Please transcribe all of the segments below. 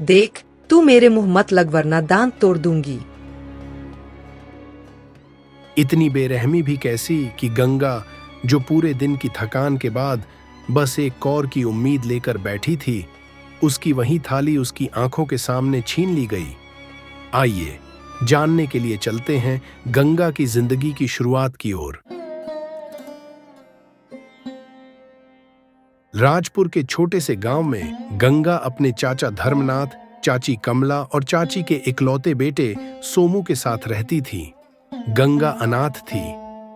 देख, तू मेरे मुंह मत लग वरना दांत तोड़ दूंगी। इतनी बेरहमी भी कैसी कि गंगा, जो पूरे दिन की थकान के बाद बस एक कौर की उम्मीद लेकर बैठी थी, उसकी वही थाली उसकी आंखों के सामने छीन ली गई। आइए जानने के लिए चलते हैं गंगा की जिंदगी की शुरुआत की ओर। राजपुर के छोटे से गांव में गंगा अपने चाचा धर्मनाथ, चाची कमला और चाची के इकलौते बेटे सोमू के साथ रहती थी। गंगा अनाथ थी,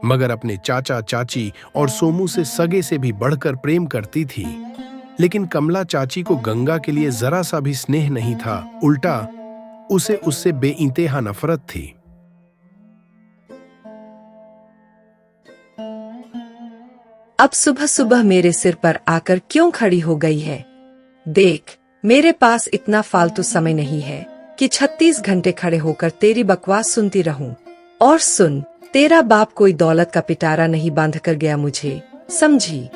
मगर अपने चाचा चाची और सोमू से सगे से भी बढ़कर प्रेम करती थी। लेकिन कमला चाची को गंगा के लिए जरा सा भी स्नेह नहीं था, उल्टा उसे उससे बेइंतहा नफरत थी। अब सुबह सुबह मेरे सिर पर आकर क्यों खड़ी हो गई है? देख, मेरे पास इतना फालतू समय नहीं है कि 36 घंटे खड़े होकर तेरी बकवास सुनती रहूं। और सुन, तेरा बाप कोई दौलत का पिटारा नहीं बांध कर गया मुझे, समझी?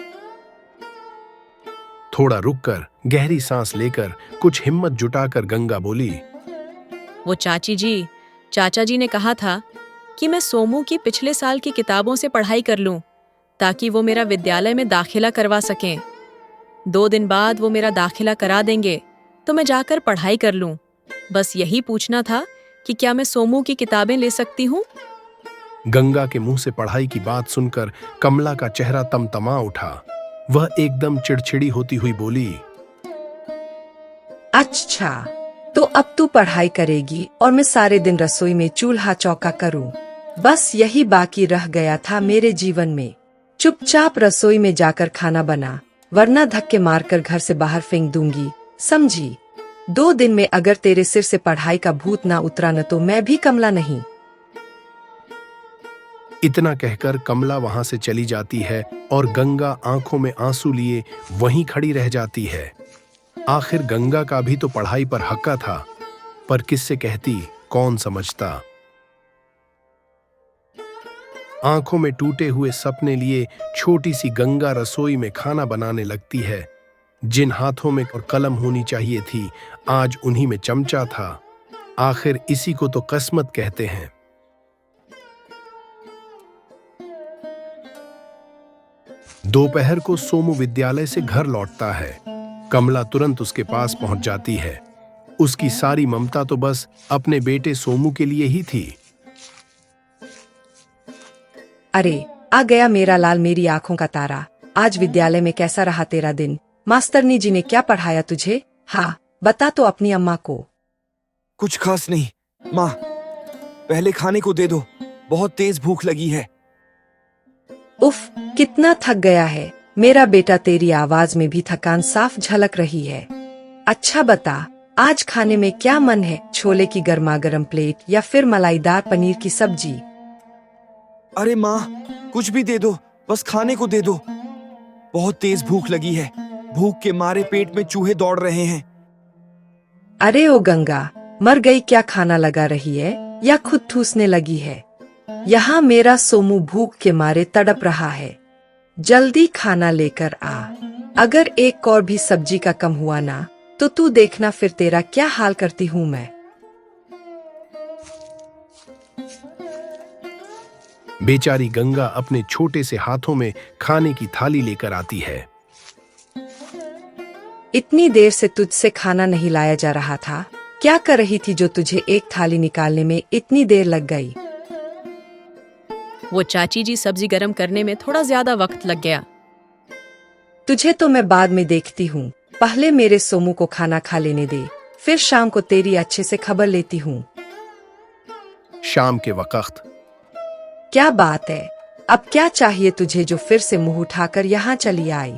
थोड़ा रुककर गहरी सांस लेकर कुछ हिम्मत जुटाकर गंगा बोली, वो चाचा जी ने कहा था कि मैं सोमू की पिछले साल की किताबों से पढ़ाई कर लूं ताकि वो मेरा विद्यालय में दाखिला करवा सकें। 2 दिन बाद वो मेरा दाखिला करा देंगे तो मैं जाकर पढ़ाई कर लूं। बस यही पूछना था कि क्या मैं सोमू की किताबें ले सकती हूँ? गंगा के मुंह से पढ़ाई की बात सुनकर कमला का चेहरा तमतमा उठा। वह एकदम चिड़चिड़ी होती हुई बोली, अच्छा, तो अब तू पढ़ाई करेगी और मैं सारे दिन रसोई में चूल्हा चौका करूं। बस यही बाकी रह गया था मेरे जीवन में। चुपचाप रसोई में जाकर खाना बना, वरना धक्के मारकर घर से बाहर फेंक दूंगी, समझी? 2 दिन में अगर तेरे सिर से पढ़ाई का भूत ना उतरा न तो मैं भी कमला नहीं। इतना कहकर कमला वहां से चली जाती है और गंगा आंखों में आंसू लिए वहीं खड़ी रह जाती है। आखिर गंगा का भी तो पढ़ाई पर हक्का था, पर किससे कहती, कौन समझता। आंखों में टूटे हुए सपने लिए छोटी सी गंगा रसोई में खाना बनाने लगती है। जिन हाथों में और कलम होनी चाहिए थी, आज उन्हीं में चमचा था। आखिर इसी को तो किस्मत कहते हैं। दोपहर को सोमू विद्यालय से घर लौटता है। कमला तुरंत उसके पास पहुंच जाती है। उसकी सारी ममता तो बस अपने बेटे सोमू के लिए ही थी। अरे, आ गया मेरा लाल, मेरी आंखों का तारा। आज विद्यालय में कैसा रहा तेरा दिन? मास्टरनी जी ने क्या पढ़ाया तुझे? हाँ, बता तो अपनी अम्मा को। कुछ खास नहीं माँ, पहले खाने को दे दो, बहुत तेज भूख लगी है। उफ, कितना थक गया है मेरा बेटा, तेरी आवाज में भी थकान साफ झलक रही है। अच्छा बता, आज खाने में क्या मन है? छोले की गर्मागर्म प्लेट या फिर मलाईदार पनीर की सब्जी? अरे माँ, कुछ भी दे दो, बस खाने को दे दो। बहुत तेज भूख लगी है, भूख के मारे पेट में चूहे दौड़ रहे हैं। अरे ओ गंगा, मर गई क्या? खाना लगा रही है या खुद ठूसने लगी है? यहाँ मेरा सोमू भूख के मारे तड़प रहा है, जल्दी खाना लेकर आ। अगर एक और भी सब्जी का कम हुआ ना, तो तू देखना फिर तेरा क्या हाल करती हूँ मैं। बेचारी गंगा अपने छोटे से हाथों में खाने की थाली लेकर आती है। इतनी देर से तुझसे खाना नहीं लाया जा रहा था? क्या कर रही थी जो तुझे एक थाली निकालने में इतनी देर लग गई? वो चाची जी सब्जी गरम करने में थोड़ा ज्यादा वक्त लग गया। तुझे तो मैं बाद में देखती हूँ, पहले मेरे सोमू को खाना खा लेने दे, फिर शाम को तेरी अच्छे से खबर लेती हूँ। शाम के वक्त क्या बात है? अब क्या चाहिए तुझे जो फिर से मुंह उठाकर यहाँ चली आई?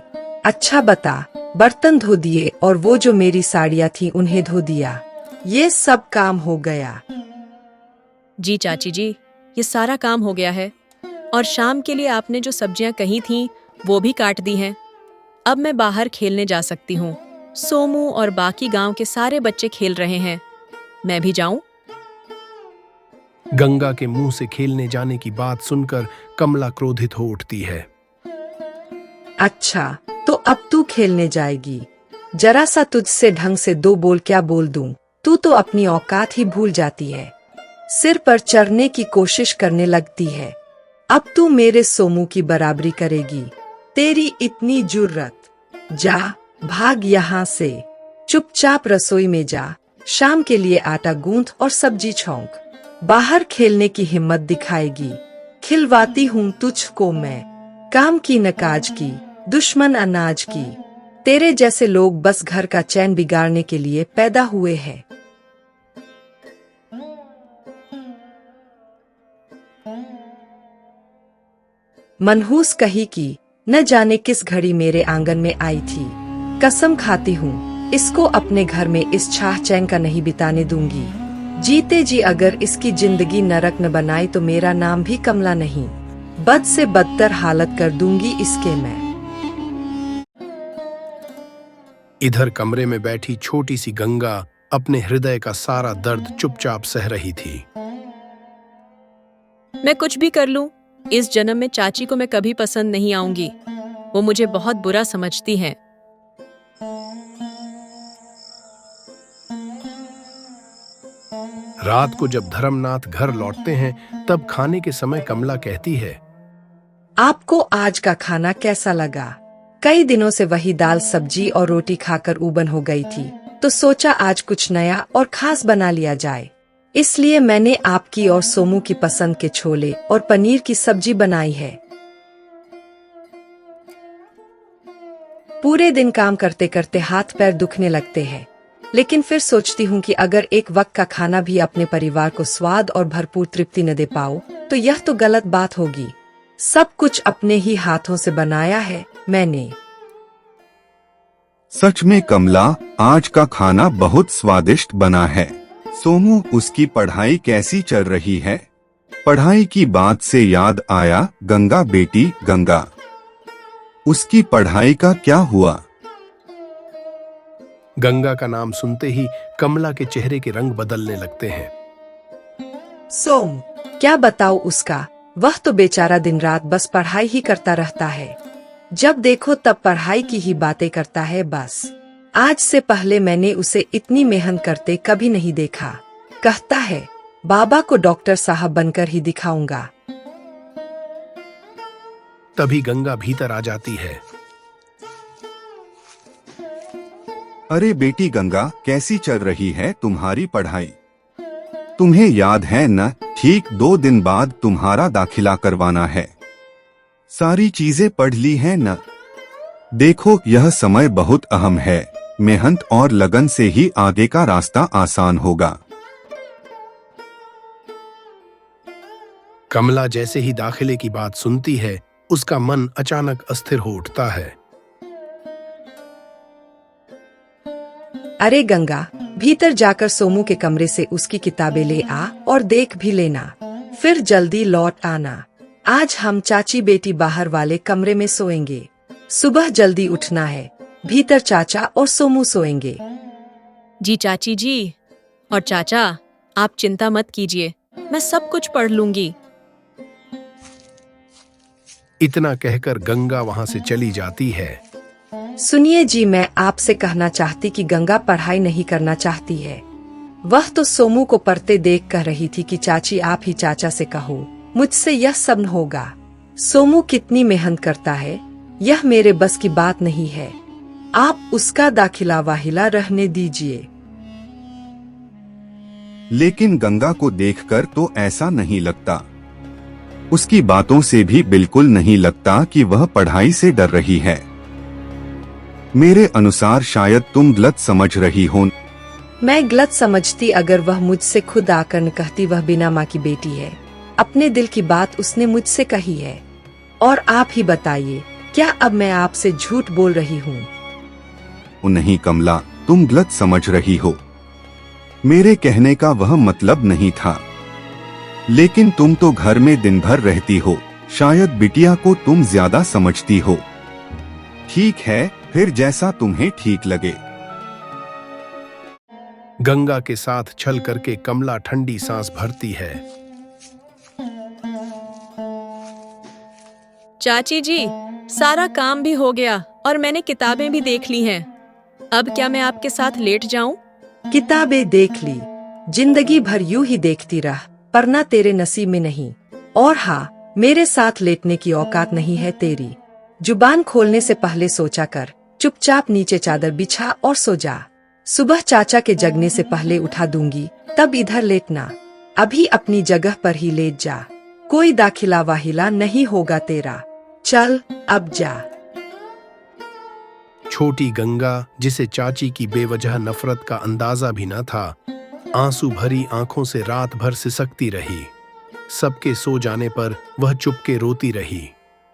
अच्छा बता, बर्तन धो दिए और वो जो मेरी साड़ियाँ थी उन्हें धो दिया? ये सब काम हो गया? जी चाची जी, ये सारा काम हो गया है और शाम के लिए आपने जो सब्जियां कही थीं वो भी काट दी हैं। अब मैं बाहर खेलने जा सकती हूँ। सोमू और बाकी गांव के सारे बच्चे खेल रहे हैं, मैं भी जाऊं? गंगा के मुंह से खेलने जाने की बात सुनकर कमला क्रोधित हो उठती है। अच्छा, तो अब तू खेलने जाएगी? जरा सा तुझसे ढंग से दो बोल क्या बोल दूं, तू तो अपनी औकात ही भूल जाती है। सिर पर चढ़ने की कोशिश करने लगती है। अब तू मेरे सोमू की बराबरी करेगी? तेरी इतनी जुर्रत? जा, भाग यहाँ से। चुपचाप रसोई में जा, शाम के लिए आटा गूंथ और सब्जी छौंक। बाहर खेलने की हिम्मत दिखाएगी? खिलवाती हूँ तुझको मैं, काम की न काज की, दुश्मन अनाज की। तेरे जैसे लोग बस घर का चैन बिगाड़ने के लिए पैदा हुए हैं। मनहूस कही कि न जाने किस घड़ी मेरे आंगन में आई थी। कसम खाती हूँ इसको अपने घर में इस छाह चैन का नहीं बिताने दूंगी। जीते जी अगर इसकी जिंदगी नरक न बनाई तो मेरा नाम भी कमला नहीं, बद से बदतर हालत कर दूंगी इसके मैं। इधर कमरे में बैठी छोटी सी गंगा अपने हृदय का सारा दर्द चुपचाप सह रही थी। मैं कुछ भी कर लूं, इस जन्म में चाची को मैं कभी पसंद नहीं आऊंगी। वो मुझे बहुत बुरा समझती हैं। रात को जब धर्मनाथ घर लौटते हैं तब खाने के समय कमला कहती है, आपको आज का खाना कैसा लगा? कई दिनों से वही दाल सब्जी और रोटी खाकर ऊबन हो गई थी, तो सोचा आज कुछ नया और खास बना लिया जाए। इसलिए मैंने आपकी और सोमू की पसंद के छोले और पनीर की सब्जी बनाई है। पूरे दिन काम करते करते हाथ पैर दुखने लगते हैं, लेकिन फिर सोचती हूँ कि अगर एक वक्त का खाना भी अपने परिवार को स्वाद और भरपूर तृप्ति न दे पाओ तो यह तो गलत बात होगी। सब कुछ अपने ही हाथों से बनाया है मैंने। सच में कमला, आज का खाना बहुत स्वादिष्ट बना है। सोमू, उसकी पढ़ाई कैसी चल रही है? पढ़ाई की बात से याद आया, गंगा बेटी गंगा, उसकी पढ़ाई का क्या हुआ? गंगा का नाम सुनते ही कमला के चेहरे के रंग बदलने लगते हैं। सोम, क्या बताऊं उसका, वह तो बेचारा दिन रात बस पढ़ाई ही करता रहता है। जब देखो तब पढ़ाई की ही बातें करता है बस। आज से पहले मैंने उसे इतनी मेहनत करते कभी नहीं देखा। कहता है बाबा को डॉक्टर साहब बनकर ही दिखाऊंगा। तभी गंगा भीतर आ जाती है। अरे बेटी गंगा, कैसी चल रही है तुम्हारी पढ़ाई? तुम्हें याद है न, ठीक 2 दिन बाद तुम्हारा दाखिला करवाना है। सारी चीजें पढ़ ली हैं न? देखो, यह समय बहुत अहम है। मेहनत और लगन से ही आगे का रास्ता आसान होगा। कमला जैसे ही दाखिले की बात सुनती है, उसका मन अचानक अस्थिर हो उठता है। अरे गंगा, भीतर जाकर सोमू के कमरे से उसकी किताबें ले आ और देख भी लेना, फिर जल्दी लौट आना। आज हम चाची बेटी बाहर वाले कमरे में सोएंगे। सुबह जल्दी उठना है, भीतर चाचा और सोमू सोएंगे। जी चाची जी, और चाचा आप चिंता मत कीजिए, मैं सब कुछ पढ़ लूंगी। इतना कहकर गंगा वहां से चली जाती है। सुनिए जी, मैं आपसे कहना चाहती कि गंगा पढ़ाई नहीं करना चाहती है। वह तो सोमू को पढ़ते देख कह रही थी कि चाची आप ही चाचा से कहो, मुझसे यह सब न होगा। सोमू कितनी मेहनत करता है, यह मेरे बस की बात नहीं है। आप उसका दाखिला वाहिला रहने दीजिए। लेकिन गंगा को देखकर तो ऐसा नहीं लगता। उसकी बातों से भी बिल्कुल नहीं लगता कि वह पढ़ाई से डर रही है। मेरे अनुसार शायद तुम गलत समझ रही हो। मैं गलत समझती अगर वह मुझसे खुद आकर न कहती वह बिना माँ की बेटी है। अपने दिल की बात उसने मुझसे कही है। और आप ही बताइए, क्या अब मैं आपसे झूठ बोल रही हूँ? नहीं कमला, तुम गलत समझ रही हो। मेरे कहने का वह मतलब नहीं था। लेकिन तुम तो घर में दिन भर रहती हो, शायद बिटिया को तुम ज्यादा समझती हो। ठीक है, फिर जैसा तुम्हें ठीक लगे। गंगा के साथ छल करके कमला ठंडी सांस भरती है। चाची जी, सारा काम भी हो गया और मैंने किताबें भी देख ली हैं। अब क्या मैं आपके साथ लेट जाऊं? किताबें देख ली, जिंदगी भर यूं ही देखती रह, पर ना तेरे नसीब में नहीं। और हाँ, मेरे साथ लेटने की औकात नहीं है तेरी। जुबान खोलने से पहले सोचा कर, चुपचाप नीचे चादर बिछा और सो जा। सुबह चाचा के जगने से पहले उठा दूंगी, तब इधर लेटना। अभी अपनी जगह पर ही लेट जा, कोई दाखिला वाहिला नहीं होगा तेरा। चल अब जा। छोटी गंगा, जिसे चाची की बेवजह नफरत का अंदाजा भी न था, आंसू भरी आंखों से रात भर सिसकती रही। सबके सो जाने पर वह चुपके रोती रही।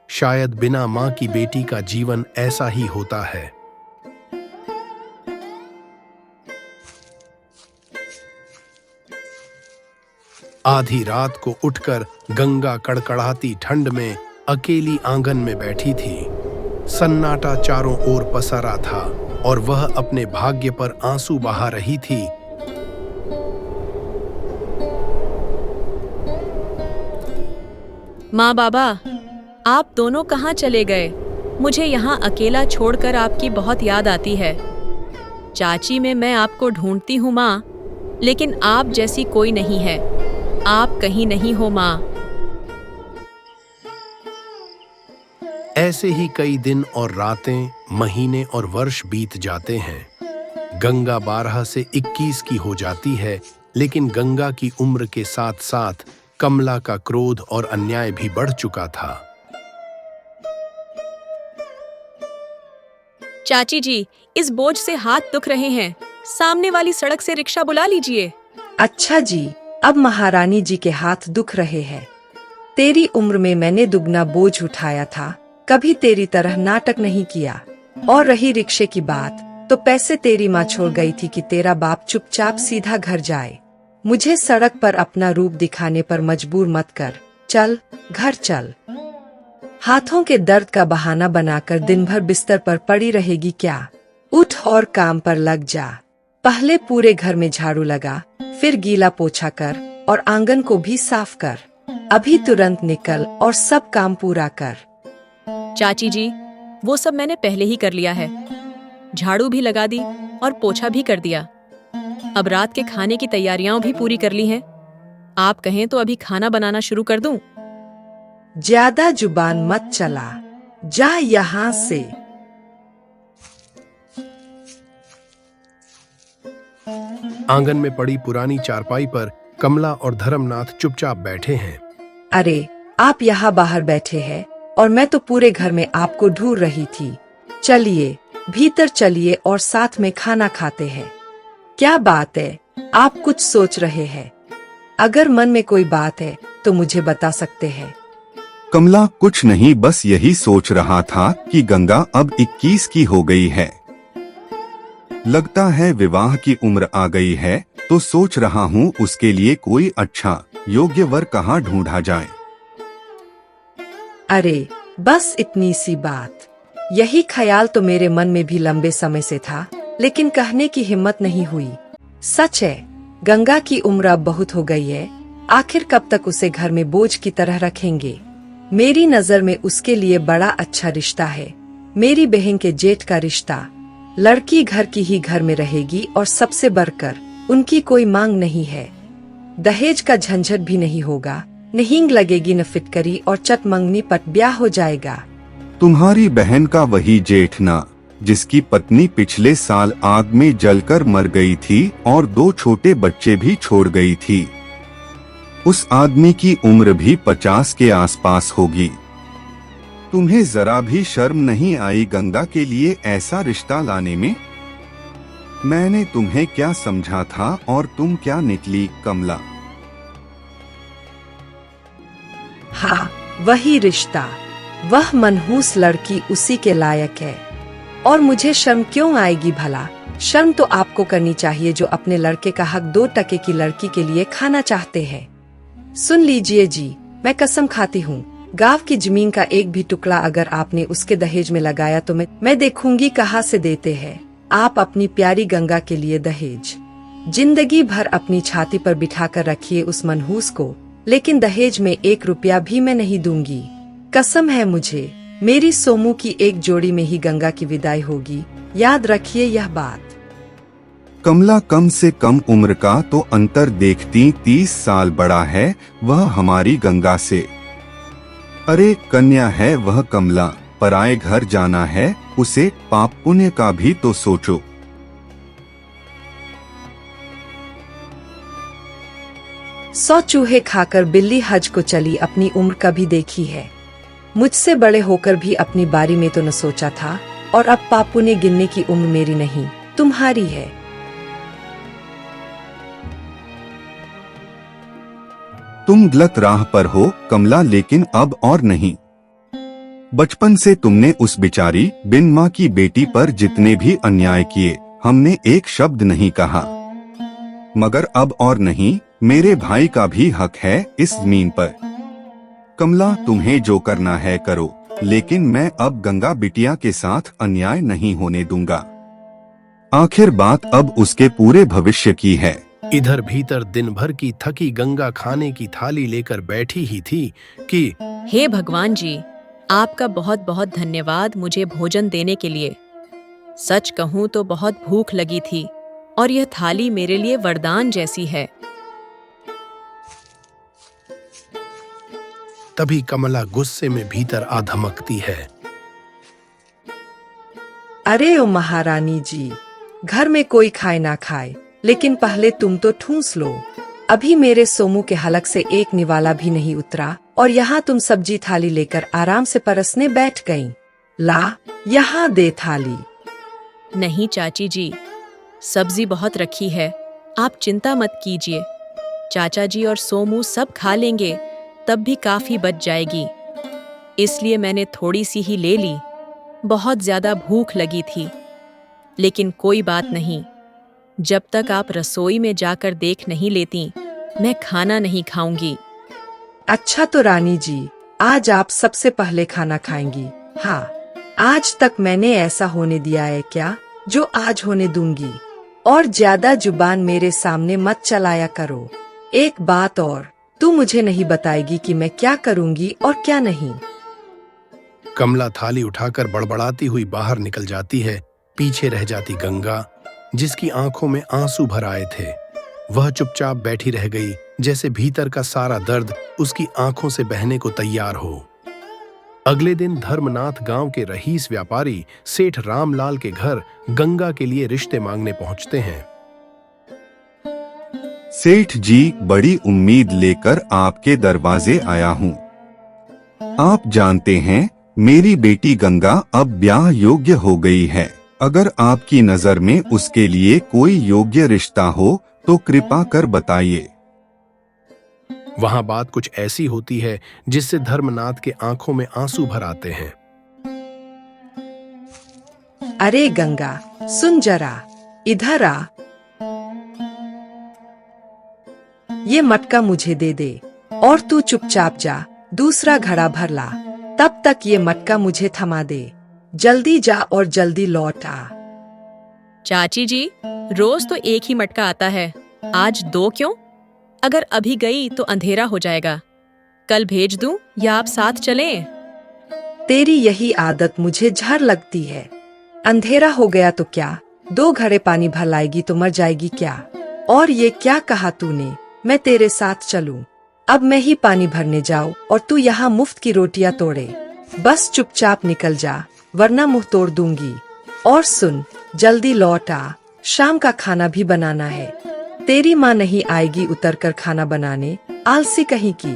शायद बिना मां की बेटी का जीवन ऐसा ही होता है। आधी रात को उठकर गंगा कड़कड़ाती ठंड में अकेली आंगन में बैठी थी। सन्नाटा चारों ओर पसरा था और वह अपने भाग्य पर आंसू बहा रही थी। माँ बाबा, आप दोनों कहाँ चले गए? मुझे यहाँ अकेला छोड़कर आपकी बहुत याद आती है। चाची में मैं आपको ढूंढती हूँ माँ, लेकिन आप जैसी कोई नहीं है। आप कहीं नहीं हो माँ। ऐसे ही कई दिन और रातें, महीने और वर्ष बीत जाते हैं। गंगा 12 से 21 की हो जाती है, लेकिन गंगा की उम्र के साथ साथ कमला का क्रोध और अन्याय भी बढ़ चुका था। चाची जी, इस बोझ से हाथ दुख रहे हैं। सामने वाली सड़क से रिक्शा बुला लीजिए। अच्छा जी, अब महारानी जी के हाथ दुख रहे हैं। तेरी उम्र में मैंने दुगना बोझ उठाया था, कभी तेरी तरह नाटक नहीं किया। और रही रिक्शे की बात, तो पैसे तेरी माँ छोड़ गई थी कि तेरा बाप चुपचाप सीधा घर जाए। मुझे सड़क पर अपना रूप दिखाने पर मजबूर मत कर। चल घर चल। हाथों के दर्द का बहाना बनाकर दिन भर बिस्तर पर पड़ी रहेगी क्या? उठ और काम पर लग जा। पहले पूरे घर में झाड़ू लगा, फिर गीला पोछा कर और आंगन को भी साफ कर। अभी तुरंत निकल और सब काम पूरा कर। चाची जी, वो सब मैंने पहले ही कर लिया है। झाड़ू भी लगा दी और पोछा भी कर दिया। अब रात के खाने की तैयारियां भी पूरी कर ली हैं। आप कहें तो अभी खाना बनाना शुरू कर दूं? ज्यादा जुबान मत चला, जा यहाँ से। आंगन में पड़ी पुरानी चारपाई पर कमला और धर्मनाथ चुपचाप बैठे हैं। अरे, आप यहाँ बाहर बैठे हैं और मैं तो पूरे घर में आपको ढूंढ रही थी। चलिए भीतर चलिए और साथ में खाना खाते हैं। क्या बात है, आप कुछ सोच रहे हैं? अगर मन में कोई बात है तो मुझे बता सकते हैं। कमला कुछ नहीं, बस यही सोच रहा था कि गंगा अब 21 की हो गई है। लगता है विवाह की उम्र आ गई है, तो सोच रहा हूँ उसके लिए कोई अच्छा योग्य वर कहाँ ढूंढा जाए। अरे बस इतनी सी बात। यही ख्याल तो मेरे मन में भी लंबे समय से था, लेकिन कहने की हिम्मत नहीं हुई। सच है, गंगा की उम्र अब बहुत हो गई है। आखिर कब तक उसे घर में बोझ की तरह रखेंगे? मेरी नजर में उसके लिए बड़ा अच्छा रिश्ता है, मेरी बहन के जेठ का रिश्ता। लड़की घर की ही घर में रहेगी और सबसे बढ़कर उनकी कोई मांग नहीं है। दहेज का झंझट भी नहीं होगा, नहीं लगेगी न फिटकरी और चट मंगनी पट ब्याह हो जाएगा। तुम्हारी बहन का वही जेठ ना, जिसकी पत्नी पिछले साल आग में जलकर मर गई थी और 2 छोटे बच्चे भी छोड़ गई थी। उस आदमी की उम्र भी 50 के आसपास होगी। तुम्हें जरा भी शर्म नहीं आई गंगा के लिए ऐसा रिश्ता लाने में? मैंने तुम्हें क्या समझा था और तुम क्या निकली कमला? हाँ, वही रिश्ता, वह मनहूस लड़की उसी के लायक है। और मुझे शर्म क्यों आएगी भला? शर्म तो आपको करनी चाहिए जो अपने लड़के का हक 2 टके की लड़की के लिए खाना चाहते हैं। सुन लीजिए जी, मैं कसम खाती हूँ, गांव की जमीन का एक भी टुकड़ा अगर आपने उसके दहेज में लगाया तो मैं देखूंगी कहाँ से देते हैं आप अपनी प्यारी गंगा के लिए दहेज। जिंदगी भर अपनी छाती पर बिठा कर रखिए उस मनहूस को, लेकिन दहेज में 1 रुपया भी मैं नहीं दूंगी। कसम है मुझे, मेरी सोमू की एक जोड़ी में ही गंगा की विदाई होगी, याद रखिए यह बात। कमला कम से कम उम्र का तो अंतर देखती 30 साल बड़ा है वह हमारी गंगा से। अरे कन्या है वह कमला, पराए घर जाना है उसे, पाप पुण्य का भी तो सोचो। सौ चूहे खाकर बिल्ली हज को चली, अपनी उम्र कभी देखी है? मुझसे बड़े होकर भी अपनी बारी में तो न सोचा था, और अब पापू ने गिनने की उम्र मेरी नहीं तुम्हारी है। तुम गलत राह पर हो कमला, लेकिन अब और नहीं। बचपन से तुमने उस बिचारी बिन माँ की बेटी पर जितने भी अन्याय किए, हमने एक शब्द नहीं कहा। मगर अब और नहीं, मेरे भाई का भी हक है इस जमीन पर। कमला तुम्हें जो करना है करो, लेकिन मैं अब गंगा बिटिया के साथ अन्याय नहीं होने दूंगा। आखिर बात अब उसके पूरे भविष्य की है। इधर भीतर दिन भर की थकी गंगा खाने की थाली लेकर बैठी ही थी कि हे भगवान जी, आपका बहुत बहुत धन्यवाद मुझे भोजन देने के लिए। सच कहूँ तो बहुत भूख लगी थी और यह थाली मेरे लिए वरदान जैसी है। तभी कमला गुस्से में भीतर आ धमकती है। अरे ओ महारानी जी, घर में कोई खाए ना खाए, लेकिन पहले तुम तो ठूंस लो। अभी मेरे सोमू के हलक से एक निवाला भी नहीं उतरा और यहाँ तुम सब्जी थाली लेकर आराम से परसने बैठ गईं। ला, यहाँ दे थाली। नहीं चाची जी, सब्जी बहुत रखी है, आप चिंता मत कीजिए। चाचा जी और सोमू सब खा लेंगे, तब भी काफी बच जाएगी। इसलिए मैंने थोड़ी सी ही ले ली, बहुत ज्यादा भूख लगी थी। लेकिन कोई बात नहीं, जब तक आप रसोई में जाकर देख नहीं लेती, मैं खाना नहीं खाऊंगी। अच्छा तो रानी जी, आज आप सबसे पहले खाना खाएंगी। हाँ, आज तक मैंने ऐसा होने दिया है क्या जो आज होने दूंगी? और ज्यादा जुबान मेरे सामने मत चलाया करो। एक बात और, तू मुझे नहीं बताएगी कि मैं क्या करूंगी और क्या नहीं। कमला थाली उठाकर बड़बड़ाती हुई बाहर निकल जाती है। पीछे रह जाती गंगा, जिसकी आंखों में आंसू भर आए थे। वह चुपचाप बैठी रह गई, जैसे भीतर का सारा दर्द उसकी आंखों से बहने को तैयार हो। अगले दिन धर्मनाथ गांव के रईस व्यापारी सेठ रामलाल के घर गंगा के लिए रिश्ते मांगने पहुंचते हैं। सेठ जी, बड़ी उम्मीद लेकर आपके दरवाजे आया हूँ। आप जानते हैं, मेरी बेटी गंगा अब ब्याह योग्य हो गई है। अगर आपकी नजर में उसके लिए कोई योग्य रिश्ता हो तो कृपा कर बताइए। वहां बात कुछ ऐसी होती है जिससे धर्मनाथ के आंखों में आंसू भर आते हैं। अरे गंगा, सुन जरा, इधर आ। ये मटका मुझे दे दे और तू चुपचाप जा, दूसरा घड़ा भर ला। तब तक ये मटका मुझे थमा दे। जल्दी जा और जल्दी लौट आ। चाची जी, रोज तो एक ही मटका आता है, आज 2 क्यों? अगर अभी गई तो अंधेरा हो जाएगा। कल भेज दूं या आप साथ चलें? तेरी यही आदत मुझे झर लगती है। अंधेरा हो गया तो क्या, 2 घड़े पानी भर लाएगी तो मर जाएगी क्या? और ये क्या कहा तूने, मैं तेरे साथ चलूं? अब मैं ही पानी भरने जाऊं और तू यहाँ मुफ्त की रोटियां तोड़े? बस चुपचाप निकल जा, वरना मुंह तोड़ दूंगी। और सुन, जल्दी लौट आ, शाम का खाना भी बनाना है। तेरी माँ नहीं आएगी उतरकर खाना बनाने, आलसी कहीं की।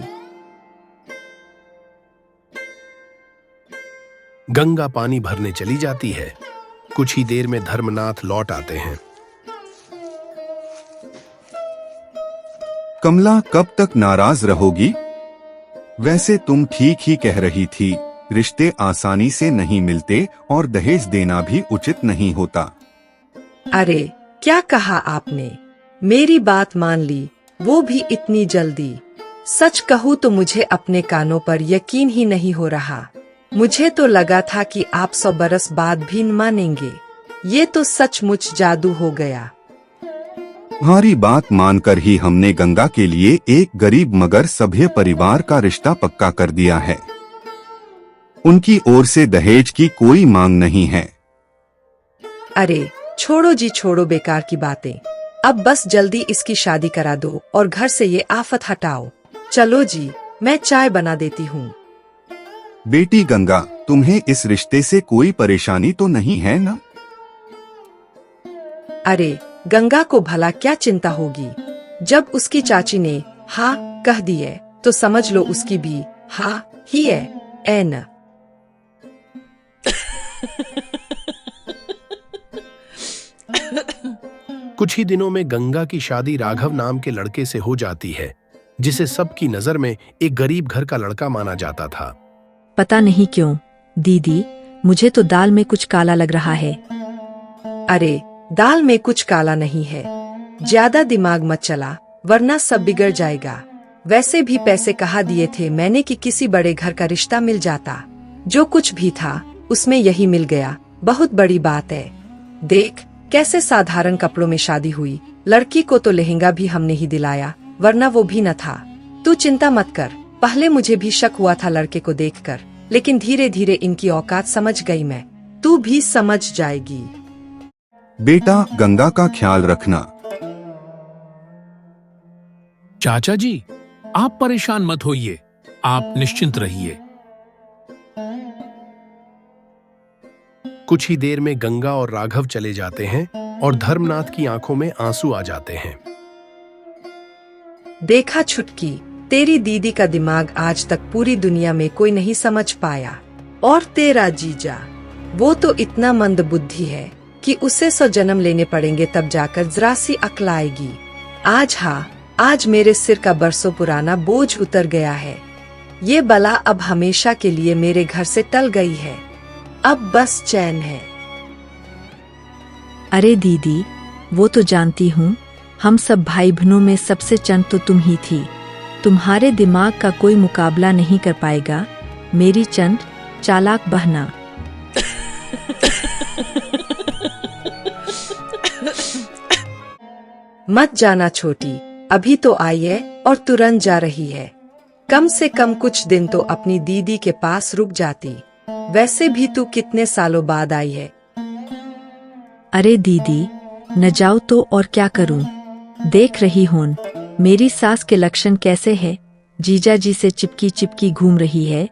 गंगा पानी भरने चली जाती है। कुछ ही देर में धर्मनाथ लौट आते हैं। कमला, कब तक नाराज रहोगी? वैसे तुम ठीक ही कह रही थी, रिश्ते आसानी से नहीं मिलते और दहेज देना भी उचित नहीं होता। अरे क्या कहा आपने? मेरी बात मान ली, वो भी इतनी जल्दी? सच कहूँ तो मुझे अपने कानों पर यकीन ही नहीं हो रहा। मुझे तो लगा था कि आप 100 बरस बाद भी न मानेंगे। ये तो सचमुच जादू हो गया। तुम्हारी बात मानकर ही हमने गंगा के लिए एक गरीब मगर सभ्य परिवार का रिश्ता पक्का कर दिया है। उनकी ओर से दहेज की कोई मांग नहीं है। अरे छोड़ो जी, छोड़ो बेकार की बातें। अब बस जल्दी इसकी शादी करा दो और घर से ये आफत हटाओ। चलो जी, मैं चाय बना देती हूँ। बेटी गंगा, तुम्हें इस रिश्ते से कोई परेशानी तो नहीं है ना? अरे गंगा को भला क्या चिंता होगी? जब उसकी चाची ने हाँ कह दी है तो समझ लो उसकी भी हाँ ही है, ऐ न? कुछ ही दिनों में गंगा की शादी राघव नाम के लड़के से हो जाती है, जिसे सबकी नजर में एक गरीब घर का लड़का माना जाता था। पता नहीं क्यों दीदी, मुझे तो दाल में कुछ काला लग रहा है। अरे दाल में कुछ काला नहीं है, ज्यादा दिमाग मत चला वरना सब बिगड़ जाएगा। वैसे भी पैसे कहाँ दिए थे मैंने कि किसी बड़े घर का रिश्ता मिल जाता। जो कुछ भी था उसमें यही मिल गया, बहुत बड़ी बात है। देख कैसे साधारण कपड़ों में शादी हुई। लड़की को तो लहंगा भी हमने ही दिलाया, वरना वो भी न था। तू चिंता मत कर, पहले मुझे भी शक हुआ था लड़के को देखकर, लेकिन धीरे धीरे इनकी औकात समझ गई मैं। तू भी समझ जाएगी। बेटा गंगा का ख्याल रखना। चाचा जी, आप परेशान मत होइए, आप निश्चिंत रहिए। कुछ ही देर में गंगा और राघव चले जाते हैं और धर्मनाथ की आंखों में आंसू आ जाते हैं। देखा छुटकी, तेरी दीदी का दिमाग आज तक पूरी दुनिया में कोई नहीं समझ पाया। और तेरा जीजा, वो तो इतना मंद बुद्धि है कि उसे 100 जन्म लेने पड़ेंगे तब जाकर जरा सी अक्ल आएगी। आज मेरे सिर का बरसों पुराना बोझ उतर गया है। ये बला अब हमेशा के लिए मेरे घर से टल गई है। अब बस चैन है। अरे दीदी, वो तो जानती हूँ, हम सब भाई बहनों में सबसे चंद तो तुम ही थी। तुम्हारे दिमाग का कोई मुकाबला नहीं कर पाएगा मेरी चंद चालाक बहना। मत जाना छोटी, अभी तो आई है और तुरंत जा रही है। कम से कम कुछ दिन तो अपनी दीदी के पास रुक जाती। वैसे भी तू कितने सालों बाद आई है। अरे दीदी, न जाओ तो और क्या करूं? देख रही हूं मेरी सास के लक्षण कैसे है। जीजा जी से चिपकी चिपकी घूम रही है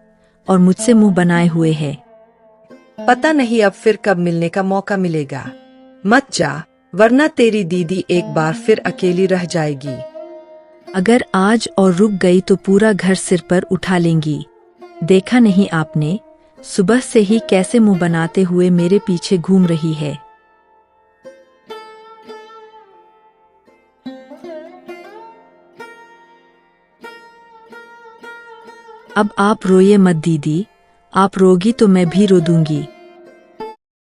और मुझसे मुंह बनाए हुए है। पता नहीं अब फिर कब मिलने का मौका मिलेगा। मत जा, वरना तेरी दीदी एक बार फिर अकेली रह जाएगी। अगर आज और रुक गई तो पूरा घर सिर पर उठा लेंगी। देखा नहीं आपने, सुबह से ही कैसे मुंह बनाते हुए मेरे पीछे घूम रही है। अब आप रोइए मत दीदी, आप रोगी तो मैं भी रो दूंगी।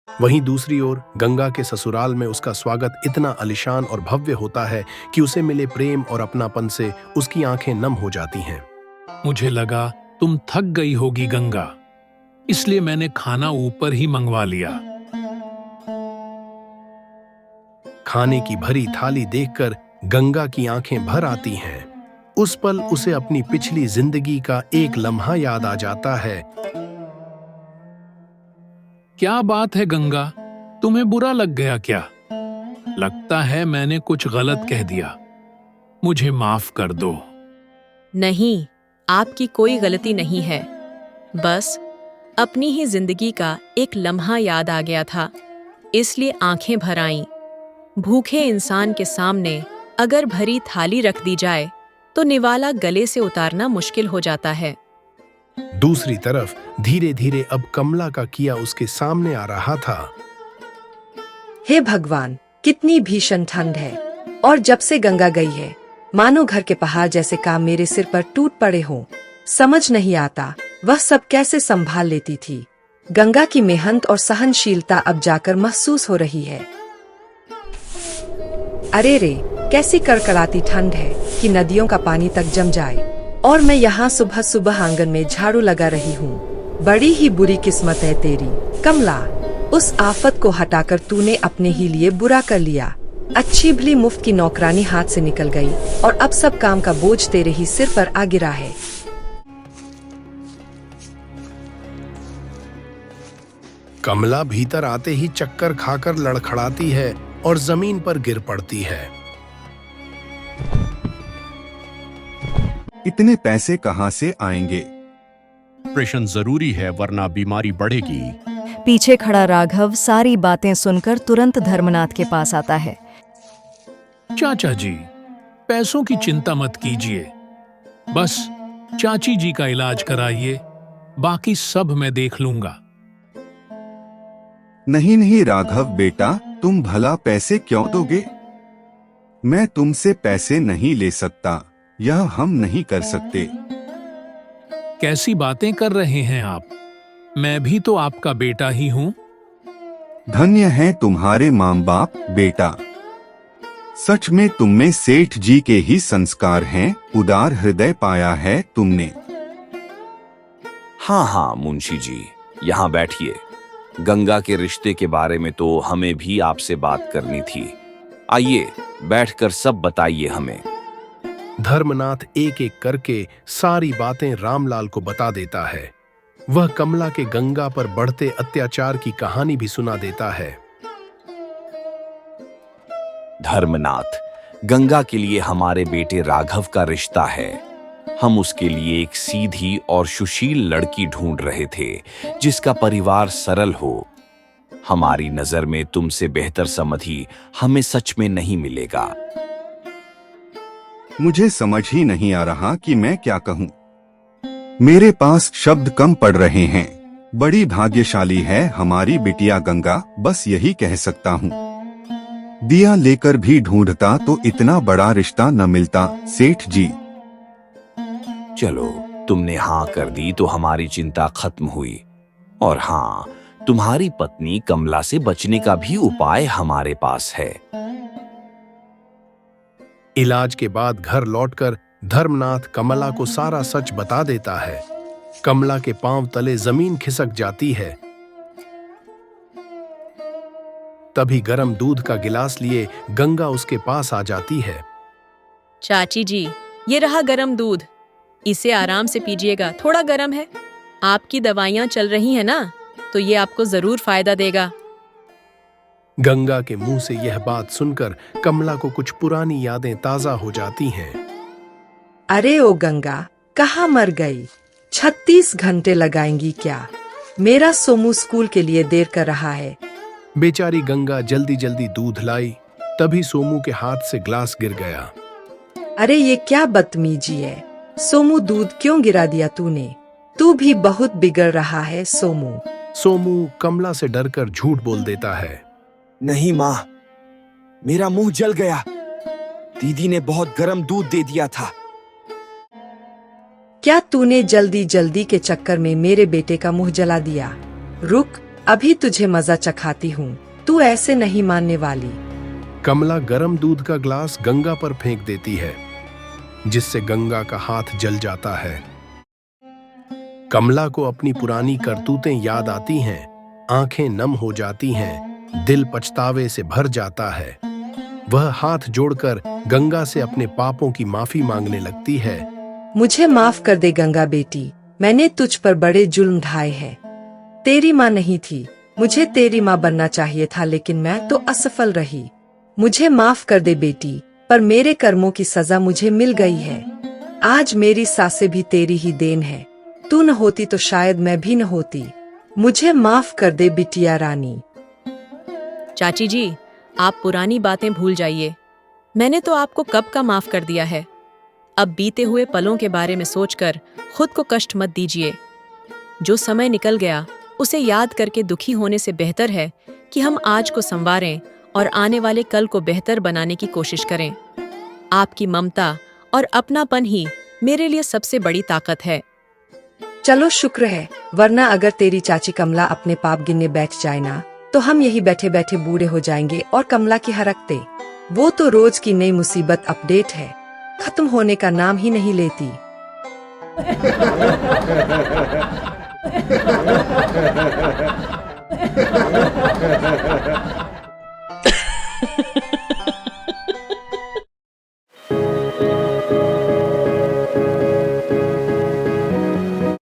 वहीं दूसरी ओर गंगा के ससुराल में उसका स्वागत इतना आलीशान और भव्य होता है कि उसे मिले प्रेम और अपनापन से उसकी आंखें नम हो जाती हैं। मुझे लगा तुम थक गई होगी गंगा, इसलिए मैंने खाना ऊपर ही मंगवा लिया। खाने की भरी थाली देखकर गंगा की आंखें भर आती हैं। उस पल उसे अपनी पिछली जिंदगी का एक लम्हा याद आ जाता है। क्या बात है गंगा, तुम्हें बुरा लग गया क्या? लगता है मैंने कुछ गलत कह दिया, मुझे माफ कर दो। नहीं, आपकी कोई गलती नहीं है। बस अपनी ही जिंदगी का एक लम्हा याद आ गया था, इसलिए आंखें भर आईं। भूखे इंसान के सामने अगर भरी थाली रख दी जाए तो निवाला गले से उतारना मुश्किल हो जाता है। दूसरी तरफ धीरे धीरे अब कमला का किया उसके सामने आ रहा था। हे भगवान, कितनी भीषण ठंड है और जब से गंगा गई है मानो घर के पहाड़ जैसे काम मेरे सिर पर टूट पड़े हों। समझ नहीं आता वह सब कैसे संभाल लेती थी। गंगा की मेहनत और सहनशीलता अब जाकर महसूस हो रही है। अरे रे, कैसी कड़कड़ाती ठंड है कि नदियों का पानी तक जम जाए और मैं यहाँ सुबह सुबह आंगन में झाड़ू लगा रही हूँ। बड़ी ही बुरी किस्मत है तेरी कमला, उस आफत को हटाकर तूने अपने ही लिए बुरा कर लिया। अच्छी भली मुफ्त की नौकरानी हाथ से निकल गई और अब सब काम का बोझ तेरे ही सिर पर आ गिरा है। कमला भीतर आते ही चक्कर खाकर लड़खड़ाती है और जमीन पर गिर पड़ती है। इतने पैसे कहाँ से आएंगे? ऑपरेशन जरूरी है वरना बीमारी बढ़ेगी। पीछे खड़ा राघव सारी बातें सुनकर तुरंत धर्मनाथ के पास आता है। चाचा जी, पैसों की चिंता मत कीजिए, बस चाची जी का इलाज कराइए, बाकी सब मैं देख लूंगा। नहीं नहीं राघव बेटा, तुम भला पैसे क्यों दोगे? मैं तुमसे पैसे नहीं ले सकता, यह हम नहीं कर सकते। कैसी बातें कर रहे हैं आप? मैं भी तो आपका बेटा ही हूं। धन्य है तुम्हारे माँ बाप बेटा, सच में तुम में सेठ जी के ही संस्कार हैं, उदार हृदय पाया है तुमने। हाँ हाँ मुंशी जी, यहाँ बैठिए। गंगा के रिश्ते के बारे में तो हमें भी आपसे बात करनी थी। आइए बैठकर सब बताइए हमें। धर्मनाथ एक एक करके सारी बातें रामलाल को बता देता है। वह कमला के गंगा पर बढ़ते अत्याचार की कहानी भी सुना देता है। धर्मनाथ, गंगा के लिए हमारे बेटे राघव का रिश्ता है। हम उसके लिए एक सीधी और सुशील लड़की ढूंढ रहे थे जिसका परिवार सरल हो। हमारी नजर में तुमसे बेहतर समधी हमें सच में नहीं मिलेगा। मुझे समझ ही नहीं आ रहा कि मैं क्या कहूँ। मेरे पास शब्द कम पड़ रहे हैं। बड़ी भाग्यशाली है हमारी बिटिया गंगा, बस यही कह सकता हूँ। दिया लेकर भी ढूंढता तो इतना बड़ा रिश्ता न मिलता सेठ जी। चलो, तुमने हाँ कर दी तो हमारी चिंता खत्म हुई। और हाँ, तुम्हारी पत्नी कमला से बचने का भी उपाय हमारे पास है। इलाज के बाद घर लौटकर धर्मनाथ कमला को सारा सच बता देता है। कमला के पांव तले जमीन खिसक जाती है। तभी गर्म दूध का गिलास लिए गंगा उसके पास आ जाती है। चाची जी, ये रहा गरम दूध, इसे आराम से पीजिएगा, थोड़ा गरम है। आपकी दवाइयां चल रही हैं ना, तो ये आपको जरूर फायदा देगा। गंगा के मुंह से यह बात सुनकर कमला को कुछ पुरानी यादें ताजा हो जाती हैं। अरे ओ गंगा, कहाँ मर गई? 36 घंटे लगाएंगी क्या? मेरा सोमू स्कूल के लिए देर कर रहा है। बेचारी गंगा जल्दी जल्दी दूध लाई, तभी सोमू के हाथ से ग्लास गिर गया। अरे ये क्या बदतमीजी है सोमू, दूध क्यों गिरा दिया तूने? तू भी बहुत बिगड़ रहा है सोमू। सोमू कमला से डरकर झूठ बोल देता है। नहीं माँ, मेरा मुंह जल गया। दीदी ने बहुत गर्म दूध दे दिया था। क्या तूने जल्दी जल्दी के चक्कर में मेरे बेटे का मुंह जला दिया? रुक, अभी तुझे मजा चखाती हूँ। तू ऐसे नहीं मानने वाली। कमला गर्म दूध का ग्लास गंगा पर फेंक देती है, जिससे गंगा का हाथ जल जाता है। कमला को अपनी पुरानी करतूतें याद आती हैं, आंखें नम हो जाती हैं, दिल पछतावे से भर जाता है। वह हाथ जोड़कर गंगा से अपने पापों की माफी मांगने लगती है। मुझे माफ कर दे गंगा बेटी, मैंने तुझ पर बड़े जुल्म ढाए हैं। तेरी माँ नहीं थी, मुझे तेरी माँ बनना चाहिए था, लेकिन मैं तो असफल रही। मुझे माफ कर दे बेटी, पर मेरे कर्मों की सजा मुझे मिल गई है। आज मेरी सांसें भी तेरी ही देन है। तू न होती तो शायद मैं भी न होती। मुझे माफ कर दे बिटिया रानी। चाची जी, आप पुरानी बातें भूल जाइए। मैंने तो आपको कब का माफ कर दिया है। अब बीते हुए पलों के बारे में सोचकर खुद को कष्ट मत दीजिए। जो समय निकल गया उसे याद करके दुखी होने से बेहतर है कि हम आज को संवारें और आने वाले कल को बेहतर बनाने की कोशिश करें। आपकी ममता और अपनापन ही मेरे लिए सबसे बड़ी ताकत है। चलो शुक्र है, वरना अगर तेरी चाची कमला अपने पाप गिनने बैठ जाए ना, तो हम यही बैठे बैठे बूढ़े हो जाएंगे और कमला की हरकतें, वो तो रोज की नई मुसीबत अपडेट है, खत्म होने का नाम ही नहीं लेती।